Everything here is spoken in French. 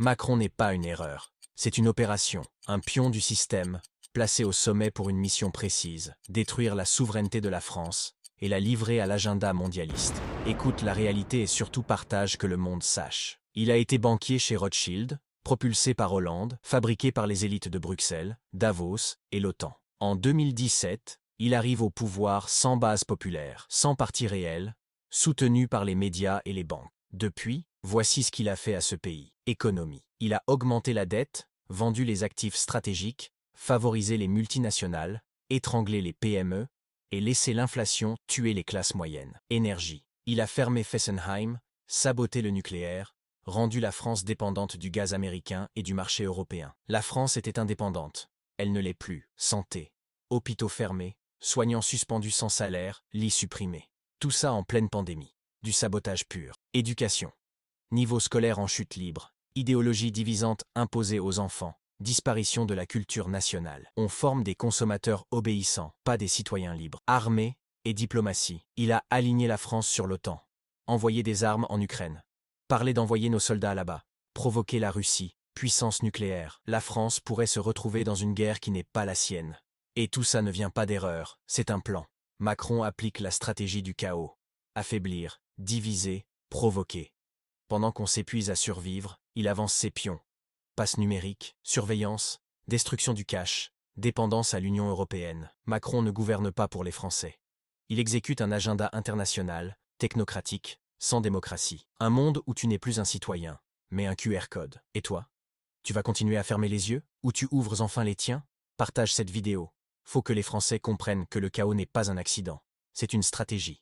Macron n'est pas une erreur. C'est une opération, un pion du système, placé au sommet pour une mission précise, détruire la souveraineté de la France et la livrer à l'agenda mondialiste. Écoute la réalité et surtout partage que le monde sache. Il a été banquier chez Rothschild, propulsé par Hollande, fabriqué par les élites de Bruxelles, Davos et l'OTAN. En 2017, il arrive au pouvoir sans base populaire, sans parti réel, soutenu par les médias et les banques. Depuis, voici ce qu'il a fait à ce pays. Économie. Il a augmenté la dette, vendu les actifs stratégiques, favorisé les multinationales, étranglé les PME et laissé l'inflation tuer les classes moyennes. Énergie. Il a fermé Fessenheim, saboté le nucléaire, rendu la France dépendante du gaz américain et du marché européen. La France était indépendante. Elle ne l'est plus. Santé. Hôpitaux fermés, soignants suspendus sans salaire, lits supprimés. Tout ça en pleine pandémie. Du sabotage pur. Éducation. Niveau scolaire en chute libre. Idéologie divisante imposée aux enfants. Disparition de la culture nationale. On forme des consommateurs obéissants, pas des citoyens libres. Armée et diplomatie. Il a aligné la France sur l'OTAN. Envoyé des armes en Ukraine. Parler d'envoyer nos soldats là-bas. Provoquer la Russie. Puissance nucléaire. La France pourrait se retrouver dans une guerre qui n'est pas la sienne. Et tout ça ne vient pas d'erreur, c'est un plan. Macron applique la stratégie du chaos. Affaiblir, diviser, provoquer. Pendant qu'on s'épuise à survivre, il avance ses pions. Passe numérique, surveillance, destruction du cash, dépendance à l'Union européenne. Macron ne gouverne pas pour les Français. Il exécute un agenda international, technocratique, sans démocratie. Un monde où tu n'es plus un citoyen, mais un QR code. Et toi? Tu vas continuer à fermer les yeux? Ou tu ouvres enfin les tiens? Partage cette vidéo. Faut que les Français comprennent que le chaos n'est pas un accident. C'est une stratégie.